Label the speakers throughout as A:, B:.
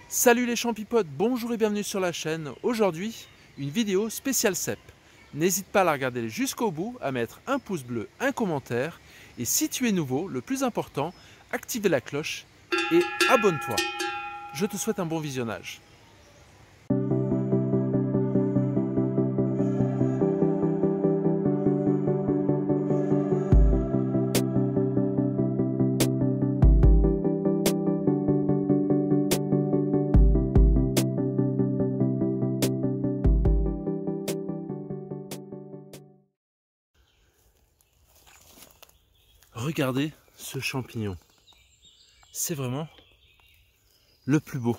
A: Salut les champipotes, bonjour et bienvenue sur la chaîne. Aujourd'hui, une vidéo spéciale cèpe. N'hésite pas à la regarder jusqu'au bout, à mettre un pouce bleu, un commentaire. Et si tu es nouveau, le plus important, active la cloche et abonne-toi. Je te souhaite un bon visionnage. Regardez ce champignon. C'est vraiment le plus beau.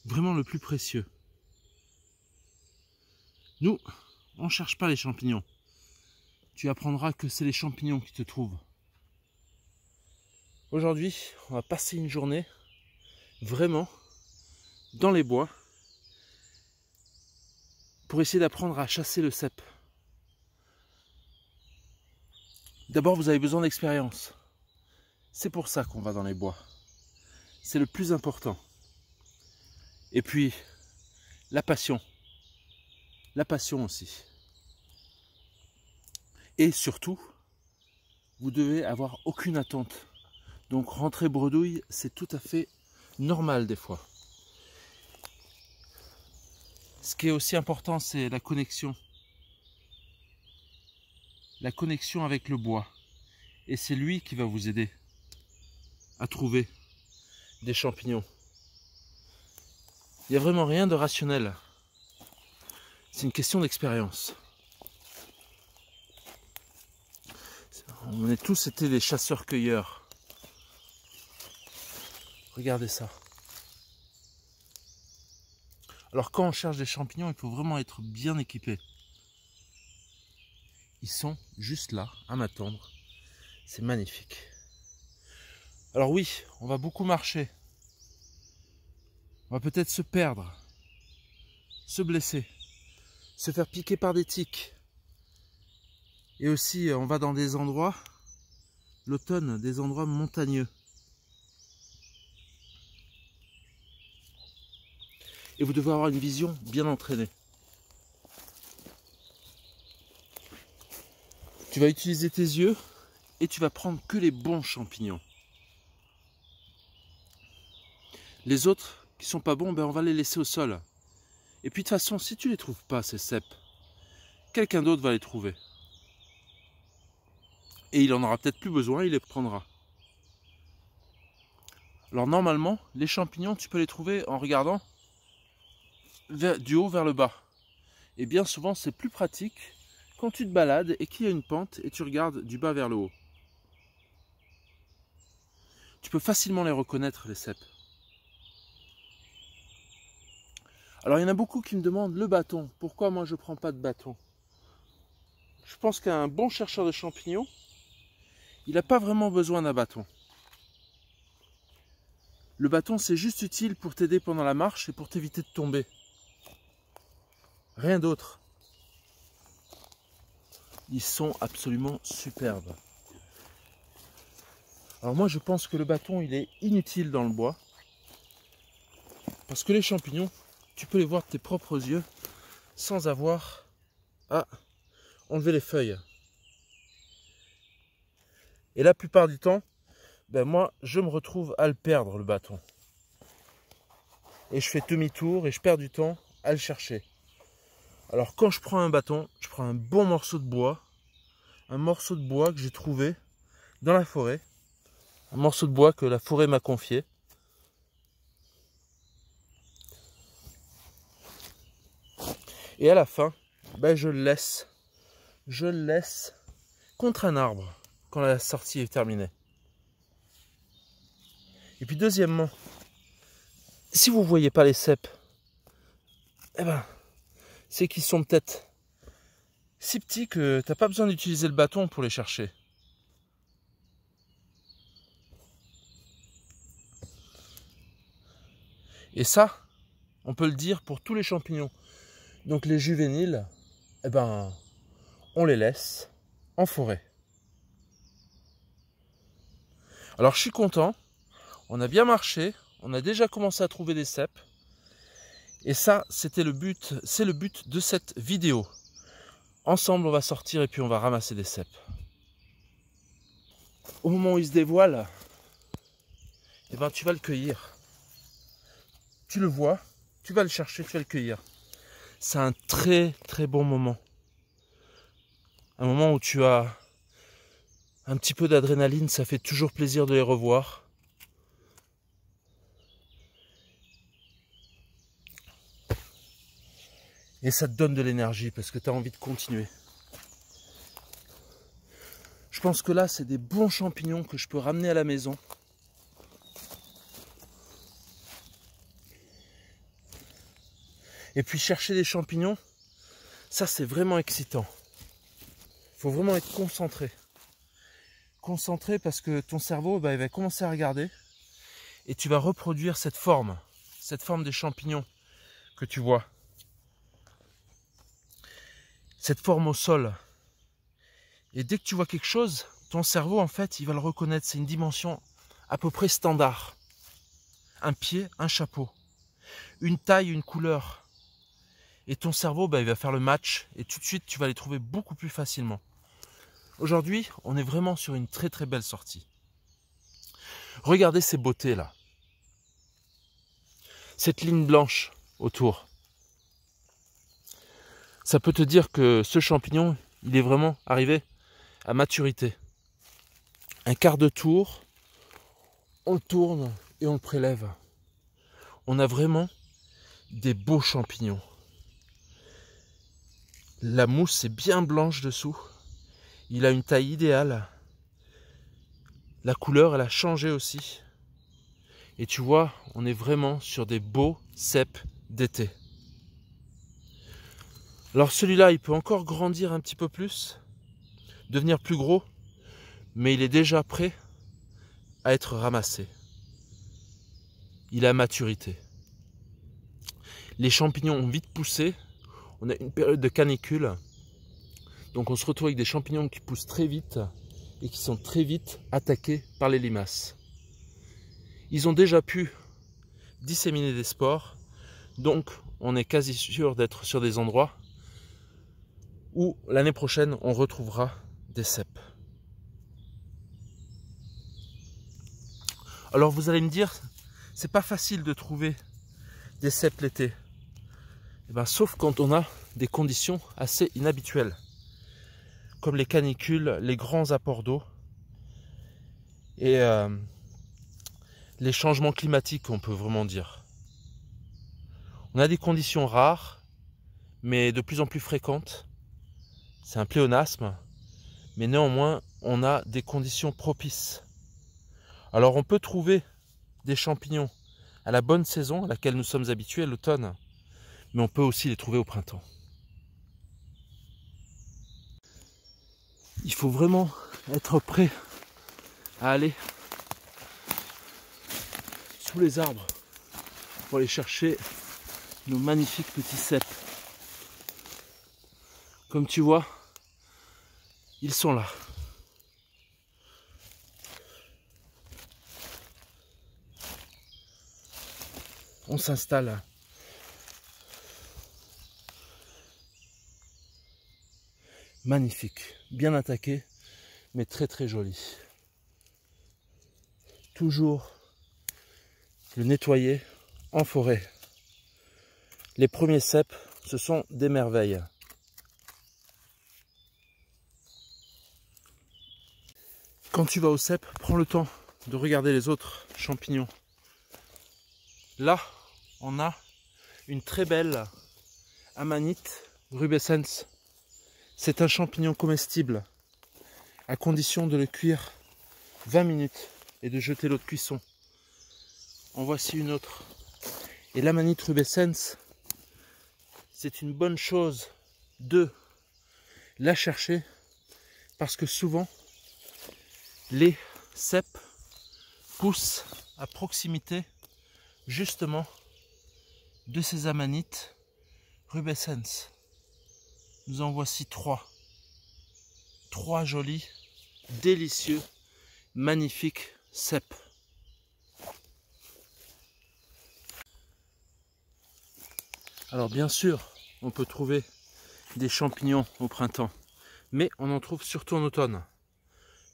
A: Vraiment le plus précieux. Nous, on ne cherche pas les champignons. Tu apprendras que c'est les champignons qui te trouvent. Aujourd'hui, on va passer une journée vraiment dans les bois pour essayer d'apprendre à chasser le cèpe. D'abord, vous avez besoin d'expérience. C'est pour ça qu'on va dans les bois. C'est le plus important. Et puis, la passion. La passion aussi. Et surtout, vous devez avoir aucune attente. Donc, rentrer bredouille, c'est tout à fait normal des fois. Ce qui est aussi important, c'est la connexion. La connexion avec le bois. Et c'est lui qui va vous aider à trouver des champignons. Il n'y a vraiment rien de rationnel. C'est une question d'expérience. On est tous été des chasseurs-cueilleurs. Regardez ça. Alors quand on cherche des champignons, il faut vraiment être bien équipé. Ils sont juste là, à m'attendre. C'est magnifique. Alors oui, on va beaucoup marcher. On va peut-être se perdre, se blesser, se faire piquer par des tiques. Et aussi, on va dans des endroits, l'automne, des endroits montagneux. Et vous devez avoir une vision bien entraînée. Tu vas utiliser tes yeux et tu vas prendre que les bons champignons. Les autres qui sont pas bons, ben on va les laisser au sol. Et puis de toute façon, si tu les trouves pas, ces cèpes, quelqu'un d'autre va les trouver. Et il en aura peut-être plus besoin, il les prendra. Alors normalement, les champignons, tu peux les trouver en regardant du haut vers le bas. Et bien souvent, c'est plus pratique quand tu te balades et qu'il y a une pente et tu regardes du bas vers le haut. Tu peux facilement les reconnaître, les cèpes. Alors il y en a beaucoup qui me demandent le bâton. Pourquoi moi je ne prends pas de bâton? Je pense qu'un bon chercheur de champignons, il n'a pas vraiment besoin d'un bâton. Le bâton, c'est juste utile pour t'aider pendant la marche et pour t'éviter de tomber. Rien d'autre. Ils sont absolument superbes. Alors moi, je pense que le bâton, il est inutile dans le bois. Parce que les champignons, tu peux les voir de tes propres yeux sans avoir à enlever les feuilles. Et la plupart du temps, ben moi, je me retrouve à le perdre, le bâton. Et je fais demi-tour et je perds du temps à le chercher. Alors quand je prends un bâton, je prends un bon morceau de bois. Un morceau de bois que j'ai trouvé dans la forêt. Un morceau de bois que la forêt m'a confié. Et à la fin, ben je le laisse. Je le laisse contre un arbre quand la sortie est terminée. Et puis deuxièmement, si vous ne voyez pas les cèpes, eh ben, c'est qu'ils sont peut-être si petits que tu n'as pas besoin d'utiliser le bâton pour les chercher. Et ça, on peut le dire pour tous les champignons. Donc les juvéniles, eh ben, on les laisse en forêt. Alors je suis content, On a bien marché, on a déjà commencé à trouver des cèpes. Et ça, c'était le but, c'est le but de cette vidéo. Ensemble, on va sortir et puis on va ramasser des cèpes. Au moment où il se dévoile, eh ben, tu vas le cueillir. Tu le vois, tu vas le chercher, tu vas le cueillir. C'est un très très bon moment. Un moment où tu as un petit peu d'adrénaline, ça fait toujours plaisir de les revoir. Et ça te donne de l'énergie parce que tu as envie de continuer. Je pense que là, c'est des bons champignons que je peux ramener à la maison. Et puis chercher des champignons, ça c'est vraiment excitant. Il faut vraiment être concentré. Concentré parce que ton cerveau, il va commencer à regarder et tu vas reproduire cette forme des champignons que tu vois. Cette forme au sol. Et dès que tu vois quelque chose, ton cerveau, en fait, il va le reconnaître. C'est une dimension à peu près standard. Un pied, un chapeau. Une taille, une couleur. Et ton cerveau, il va faire le match. Et tout de suite, tu vas les trouver beaucoup plus facilement. Aujourd'hui, on est vraiment sur une très très belle sortie. Regardez ces beautés là. Cette ligne blanche autour. Ça peut te dire que ce champignon, il est vraiment arrivé à maturité. Un quart de tour, on le tourne et on le prélève. On a vraiment des beaux champignons. La mousse est bien blanche dessous. Il a une taille idéale. La couleur, elle a changé aussi. Et tu vois, on est vraiment sur des beaux cèpes d'été. Alors celui-là, il peut encore grandir un petit peu plus, devenir plus gros, mais il est déjà prêt à être ramassé. Il est à maturité. Les champignons ont vite poussé. On a une période de canicule. Donc on se retrouve avec des champignons qui poussent très vite et qui sont très vite attaqués par les limaces. Ils ont déjà pu disséminer des spores. Donc on est quasi sûr d'être sur des endroits où l'année prochaine on retrouvera des cèpes. Alors vous allez me dire, c'est pas facile de trouver des cèpes l'été. Sauf quand on a des conditions assez inhabituelles, comme les canicules, les grands apports d'eau et les changements climatiques, on peut vraiment dire. On a des conditions rares, mais de plus en plus fréquentes. C'est un pléonasme, mais néanmoins, on a des conditions propices. Alors on peut trouver des champignons à la bonne saison, à laquelle nous sommes habitués, l'automne, mais on peut aussi les trouver au printemps. Il faut vraiment être prêt à aller sous les arbres pour aller chercher nos magnifiques petits cèpes. Comme tu vois, ils sont là. On s'installe. Magnifique, bien attaqué, mais très très joli. Toujours le nettoyer en forêt. Les premiers cèpes, ce sont des merveilles. Quand tu vas au cèpe, prends le temps de regarder les autres champignons. Là, on a une très belle amanite rubescens. C'est un champignon comestible, à condition de le cuire 20 minutes et de jeter l'eau de cuisson. En voici une autre. Et l'amanite rubescens, c'est une bonne chose de la chercher parce que souvent, les cèpes poussent à proximité justement de ces amanites rubescens. Nous en voici trois. Trois jolis, délicieux, magnifiques cèpes. Alors bien sûr, on peut trouver des champignons au printemps, mais on en trouve surtout en automne.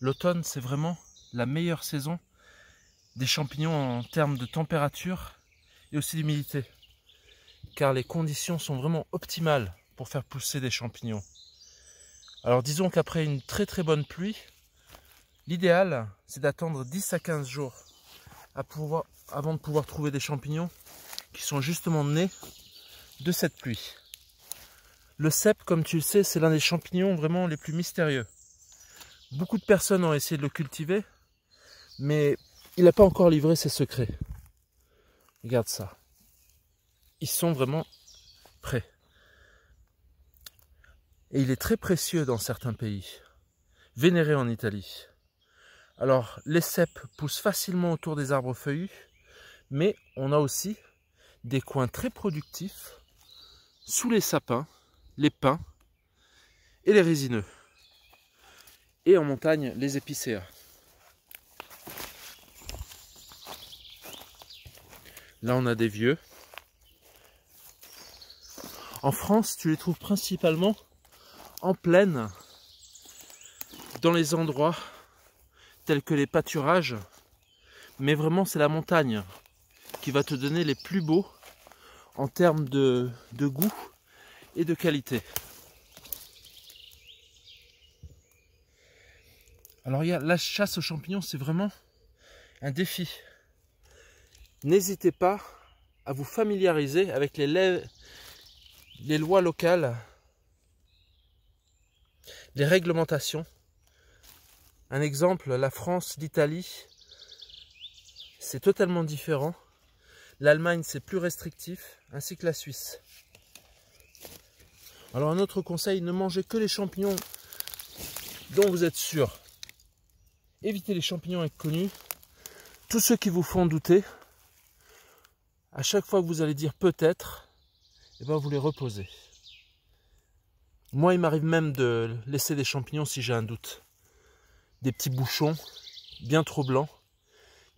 A: L'automne, c'est vraiment la meilleure saison des champignons en termes de température et aussi d'humidité, car les conditions sont vraiment optimales pour faire pousser des champignons. Alors disons qu'après une très bonne pluie, l'idéal c'est d'attendre 10 à 15 jours avant de pouvoir trouver des champignons qui sont justement nés de cette pluie. Le cèpe, comme tu le sais, c'est l'un des champignons vraiment les plus mystérieux. Beaucoup de personnes ont essayé de le cultiver, mais il n'a pas encore livré ses secrets. Regarde ça. Ils sont vraiment prêts. Et il est très précieux dans certains pays. Vénéré en Italie. Alors, les cèpes poussent facilement autour des arbres feuillus, mais on a aussi des coins très productifs sous les sapins, les pins et les résineux. Et en montagne, les épicéas. Là, on a des vieux. En France, tu les trouves principalement en plaine, dans les endroits tels que les pâturages. Mais vraiment, c'est la montagne qui va te donner les plus beaux en termes de goût et de qualité. Alors, la chasse aux champignons, c'est vraiment un défi. N'hésitez pas à vous familiariser avec les lois locales, les réglementations. Un exemple, la France, l'Italie, c'est totalement différent. L'Allemagne, c'est plus restrictif, ainsi que la Suisse. Alors un autre conseil, ne mangez que les champignons dont vous êtes sûr. Évitez les champignons inconnus, tous ceux qui vous font douter. À chaque fois que vous allez dire peut-être, eh ben vous les reposez. Moi, il m'arrive même de laisser des champignons si j'ai un doute. Des petits bouchons bien trop blancs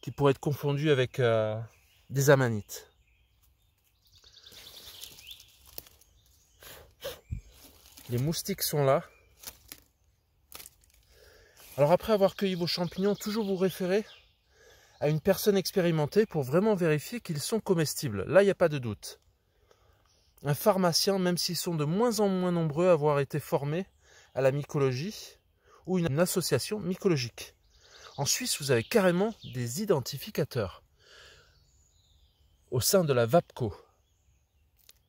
A: qui pourraient être confondus avec des amanites. Les moustiques sont là. Alors après avoir cueilli vos champignons, toujours vous référez à une personne expérimentée pour vraiment vérifier qu'ils sont comestibles. Là, il n'y a pas de doute. Un pharmacien, même s'ils sont de moins en moins nombreux à avoir été formés à la mycologie ou une association mycologique. En Suisse, vous avez carrément des identificateurs au sein de la VAPCO.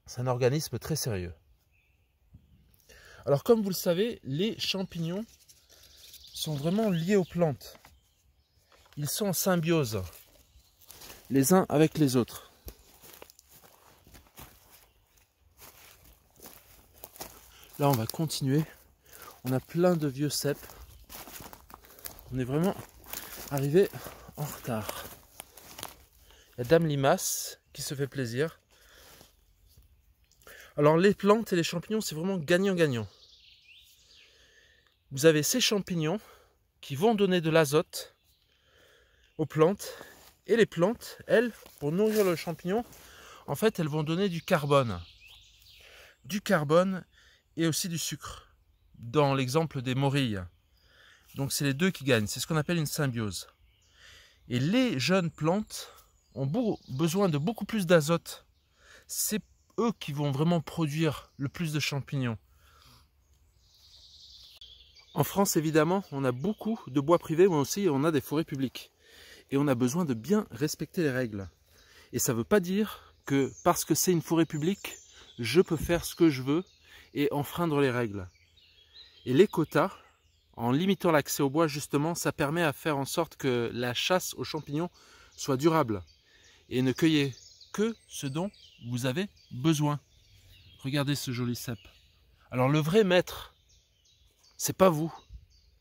A: C'est un organisme très sérieux. Alors comme vous le savez, les champignons sont vraiment liés aux plantes. Ils sont en symbiose, les uns avec les autres. Là, on va continuer. On a plein de vieux cèpes. On est vraiment arrivé en retard. Il y a Dame Limace qui se fait plaisir. Alors, les plantes et les champignons, c'est vraiment gagnant-gagnant. Vous avez ces champignons qui vont donner de l'azote aux plantes. Et les plantes, elles, pour nourrir le champignon, en fait, elles vont donner du carbone. Du carbone et aussi du sucre. Dans l'exemple des morilles. Donc, c'est les deux qui gagnent. C'est ce qu'on appelle une symbiose. Et les jeunes plantes ont besoin de beaucoup plus d'azote. C'est eux qui vont vraiment produire le plus de champignons. En France, évidemment, on a beaucoup de bois privés, mais aussi on a des forêts publiques. Et on a besoin de bien respecter les règles. Et ça ne veut pas dire que parce que c'est une forêt publique, je peux faire ce que je veux et enfreindre les règles. Et les quotas, en limitant l'accès au bois, justement, ça permet à faire en sorte que la chasse aux champignons soit durable. Et ne cueillez que ce dont vous avez besoin. Regardez ce joli cèpe. Alors le vrai maître, c'est pas vous,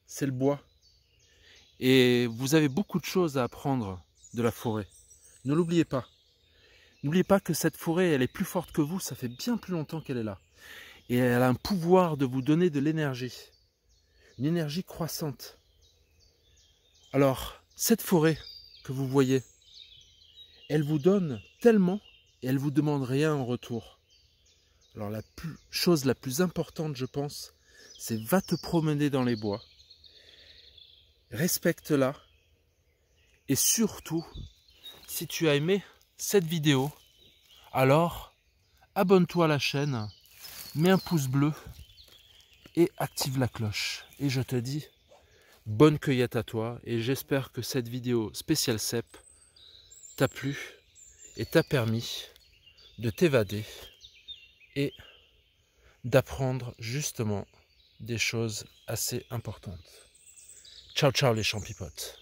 A: c'est le bois. Et vous avez beaucoup de choses à apprendre de la forêt. Ne l'oubliez pas. N'oubliez pas que cette forêt, elle est plus forte que vous, ça fait bien plus longtemps qu'elle est là. Et elle a un pouvoir de vous donner de l'énergie. Une énergie croissante. Alors, cette forêt que vous voyez, elle vous donne tellement et elle ne vous demande rien en retour. Alors la chose la plus importante, je pense, c'est va te promener dans les bois. Respecte-la. Et surtout, si tu as aimé cette vidéo, alors abonne-toi à la chaîne, mets un pouce bleu et active la cloche. Et je te dis bonne cueillette à toi et j'espère que cette vidéo spéciale cèpe t'a plu et t'a permis de t'évader et d'apprendre justement des choses assez importantes. Ciao ciao les champipotes.